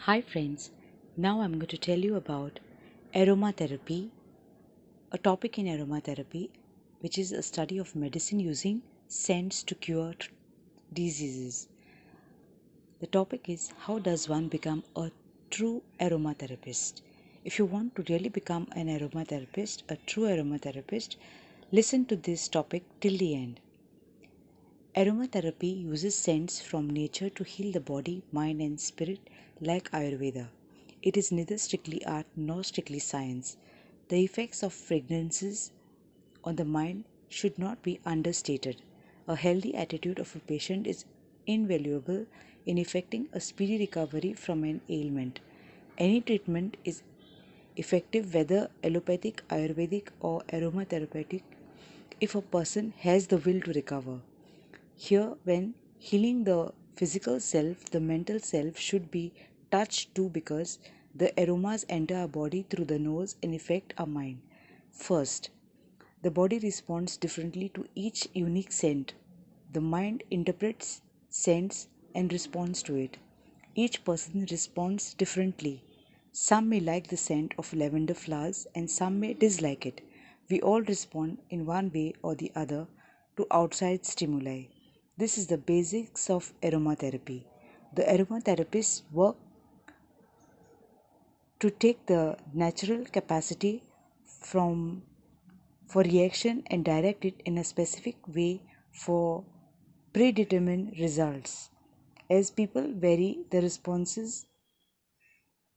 Hi friends, now I'm going to tell you about aromatherapy, a topic in aromatherapy which is a study of medicine using scents to cure diseases. The topic is how does one become a true aromatherapist? If you want to really become an aromatherapist, a true aromatherapist, listen to this topic till the end. Aromatherapy uses scents from nature to heal the body, mind, and spirit like Ayurveda. It is neither strictly art nor strictly science. The effects of fragrances on the mind should not be understated. A healthy attitude of a patient is invaluable in effecting a speedy recovery from an ailment. Any treatment is effective whether allopathic, Ayurvedic, or aromatherapeutic if a person has the will to recover. Here, when healing the physical self, the mental self should be touched too because the aromas enter our body through the nose and affect our mind. First, the body responds differently to each unique scent. The mind interprets scents and responds to it. Each person responds differently. Some may like the scent of lavender flowers and some may dislike it. We all respond in one way or the other to outside stimuli. This is the basics of aromatherapy. The aromatherapists work to take the natural capacity from for reaction and direct it in a specific way for predetermined results. As people vary, the responses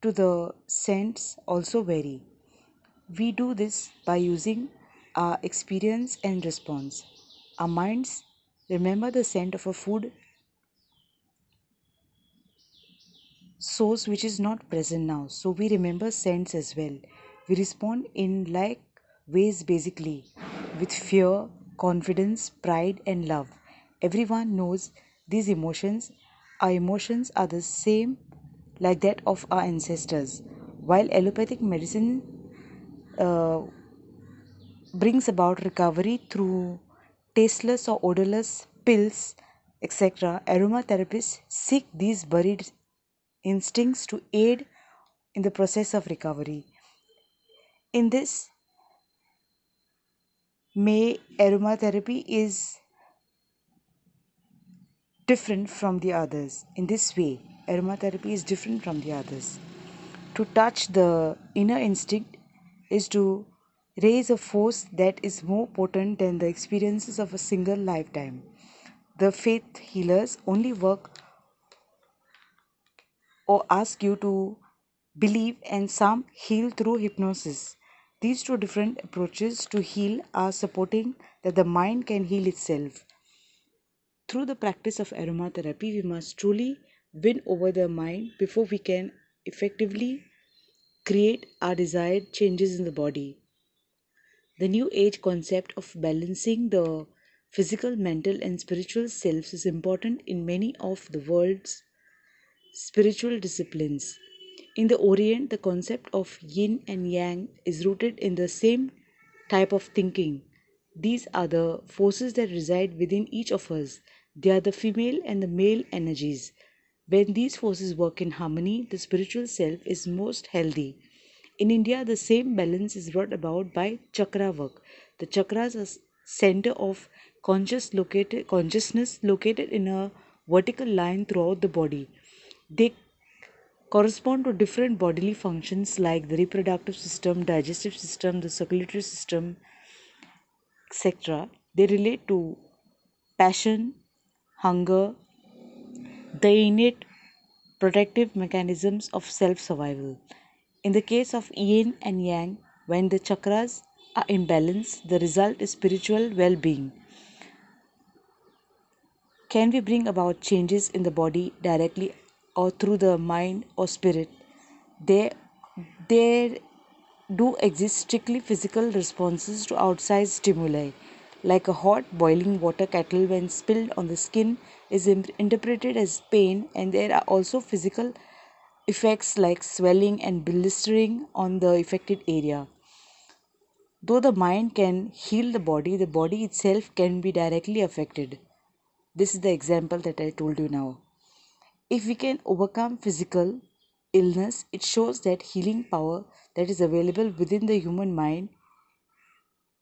to the scents also vary. We do this by using our experience and response. Our minds remember the scent of a food source which is not present now, so we remember scents as well. We respond in like ways basically with fear, confidence, pride, and love. Everyone knows these emotions. Our emotions are the same like that of our ancestors. While allopathic medicine uh, brings about recovery through tasteless or odorless pills, etc., aromatherapists seek these buried instincts to aid in the process of recovery. In this may aromatherapy is different from the others. In this way, aromatherapy is different from the others. To touch the inner instinct is to raise a force that is more potent than the experiences of a single lifetime. The faith healers only work or ask you to believe, and some heal through hypnosis. These two different approaches to heal are supporting that the mind can heal itself. Through the practice of aromatherapy, we must truly win over the mind before we can effectively create our desired changes in the body. The new age concept of balancing the physical, mental, and spiritual selves is important in many of the world's spiritual disciplines. In the Orient, the concept of yin and yang is rooted in the same type of thinking. These are the forces that reside within each of us. They are the female and the male energies. When these forces work in harmony, the spiritual self is most healthy. In India, the same balance is brought about by chakra work. The chakras are center of consciousness located in a vertical line throughout the body. They correspond to different bodily functions like the reproductive system, digestive system, the circulatory system, etc. They relate to passion, hunger, the innate protective mechanisms of self survival. In the case of yin and yang, when the chakras are in balance, the result is spiritual well being. Can we bring about changes in the body directly or through the mind or spirit? There do exist strictly physical responses to outside stimuli, like a hot boiling water kettle when spilled on the skin is interpreted as pain, and there are also physical effects like swelling and blistering on the affected area. Though the mind can heal the body itself can be directly affected. This is the example that I told you now. If we can overcome physical, illness, it shows that healing power that is available within the human mind,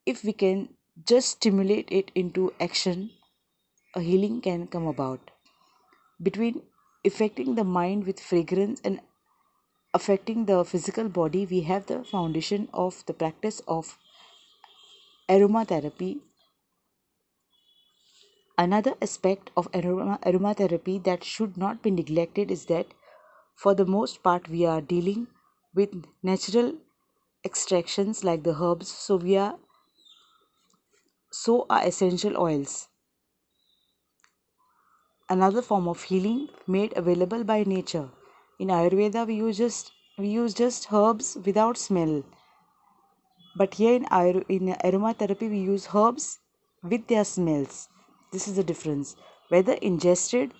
if we can just stimulate it into action, a healing can come about. Between affecting the mind with fragrance and affecting the physical body, we have the foundation of the practice of aromatherapy. Another aspect of aromatherapy that should not be neglected is that for the most part we are dealing with natural extractions like the herbs, so are essential oils. Another form of healing made available by nature. In Ayurveda, we use just herbs without smell. But here in aromatherapy, we use herbs with their smells. This is the difference. Whether ingested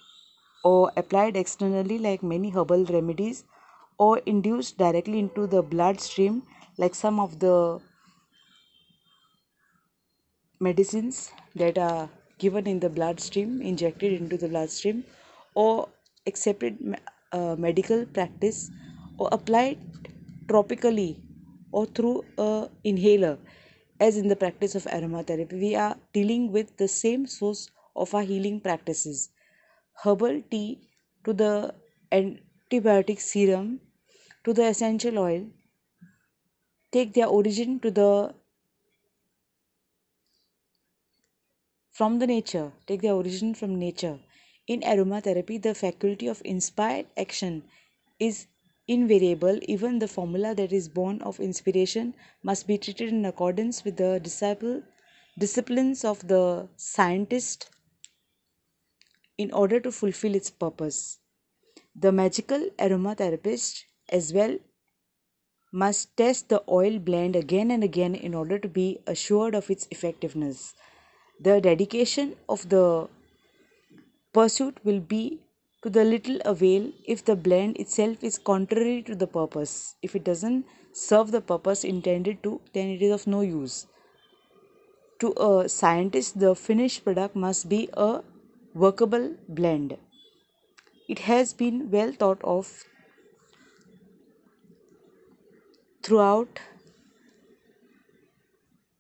or applied externally, like many herbal remedies, or induced directly into the bloodstream, like some of the medicines that are given in the bloodstream, injected into the bloodstream, or accepted medical practice, or applied tropically or through a inhaler, as in the practice of aromatherapy. We are dealing with the same source of our healing practices. Herbal tea to the antibiotic serum to the essential oil take their origin to the from the nature, take their origin from nature. In aromatherapy, the faculty of inspired action is invariable. Even the formula that is born of inspiration must be treated in accordance with the disciplines of the scientist in order to fulfill its purpose. The magical aromatherapist as well must test the oil blend again and again in order to be assured of its effectiveness. The dedication of the pursuit will be to the little avail if the blend itself is contrary to the purpose. If it doesn't serve the purpose intended to, then it is of no use. To a scientist, the finished product must be a workable blend. It has been well thought of throughout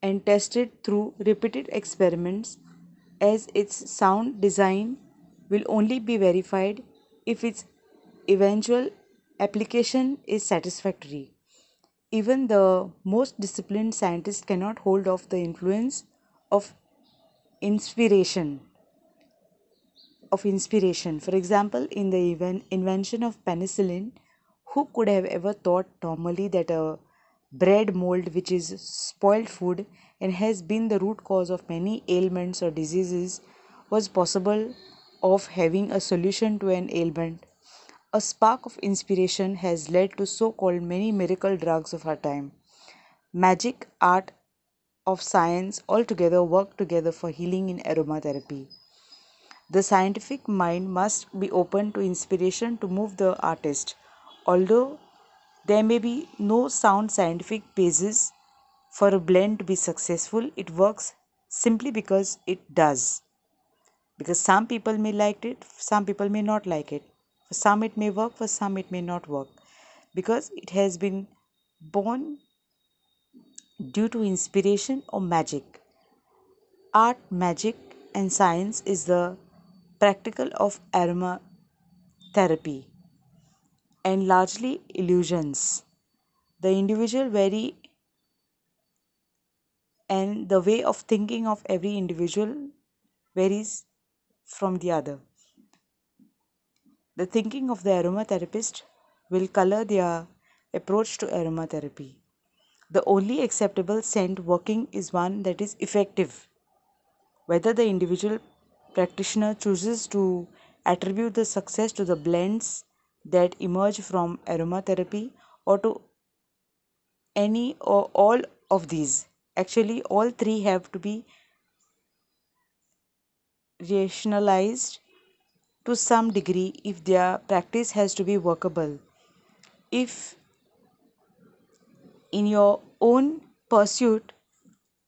and tested through repeated experiments, as its sound design will only be verified if its eventual application is satisfactory. Even the most disciplined scientist cannot hold off the influence of inspiration inspiration. For example, in the invention of penicillin, who could have ever thought normally that a bread mold, which is spoiled food and has been the root cause of many ailments or diseases, was possible of having a solution to an ailment? A spark of inspiration has led to so called many miracle drugs of our time. Magic, art, of science altogether work together for healing in aromatherapy. The scientific mind must be open to inspiration to move the artist. Although there may be no sound scientific basis for a blend to be successful, it works simply because it does. Because some people may like it, some people may not like it. For some it may work, for some it may not work. Because it has been born due to inspiration or magic. Art, magic, and science is the practical of aromatherapy and largely illusions. The individual vary and the way of thinking of every individual varies from the other. The thinking of the aromatherapist will color their approach to aromatherapy. The only acceptable scent working is one that is effective. Whether the individual practitioner chooses to attribute the success to the blends that emerge from aromatherapy or to any or all of these. Actually, all three have to be rationalized to some degree if their practice has to be workable. If in your own pursuit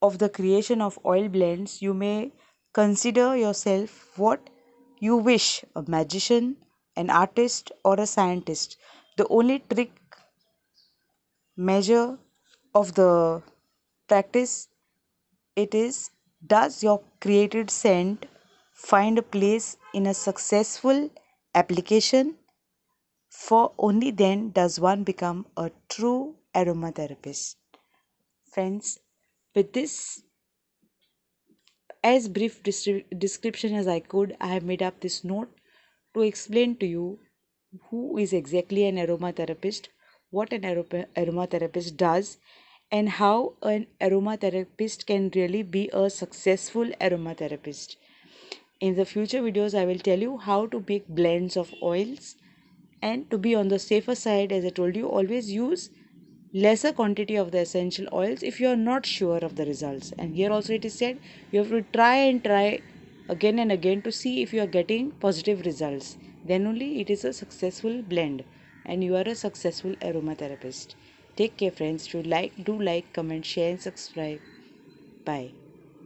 of the creation of oil blends, you may consider yourself what you wish, a magician, an artist, or a scientist. The only trick measure of the practice it is, does your created scent find a place in a successful application? For only then does one become a true aromatherapist. Friends, with this as brief description as I could, I have made up this note to explain to you who is exactly an aromatherapist, what an aromatherapist does, and how an aromatherapist can really be a successful aromatherapist. In the future videos, I will tell you how to make blends of oils, and to be on the safer side, as I told you, always use lesser quantity of the essential oils if you are not sure of the results. And here also it is said you have to try and try again and again to see if you are getting positive results. Then only it is a successful blend and you are a successful aromatherapist. Take care friends. Do like, comment, share and subscribe. Bye.